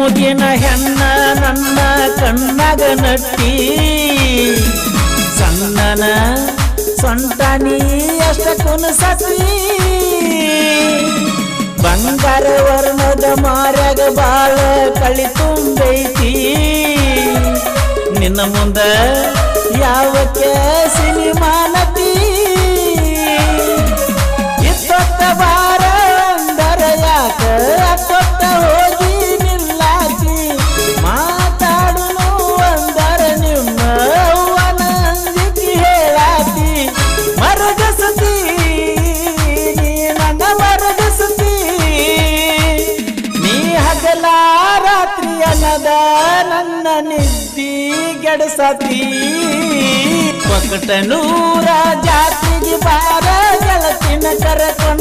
ಮೂಗಿನ ಹೆಣ್ಣ ನನ್ನ ಕಣ್ಣಾಗ ನಟ್ಟಿ ಸಣ್ಣನ ಸೊಂಟನಿ ಅಷ್ಟ ಕುನಸತಿ ಬಂಗಾರ ವರ್ಣದ ಮಾರ್ಯಾಗ ಬಾಳ ಕಳಿ ತುಂಬೈತಿ ನಿನ್ನ ಮುಂದ ಯಾವಕ್ಕೆ ಸಿನಿಮಾನತಿ ಇತ್ತೊತ್ತ ಬಾರ ಅಂದರ ಯಾಕ ಅತ್ತೊತ್ತ ಹೋಗಿ ನಿಲ್ಲಾಕಿ ಮಾತಾಡುನು ಅಂದರ ನಿಮ್ಮ ಅವ್ವನ ಅಂಜಿಕೆ ಹೇಳಾಕಿ ಮರಗಸತಿ ನೀ ನನ್ನ ಮರಗಸತಿ ನೀ ಹಗಲ ರಾತ್ರಿ ಅನ್ನದ ನನ್ನ ನಿದ್ದಿ ಗೆಡಸತಿ ಒಕ್ಕಟನೂರ ಜಾತಿಗೆ ಬಾರ ಗೆಳತಿನ ಕರಕೊಂಡ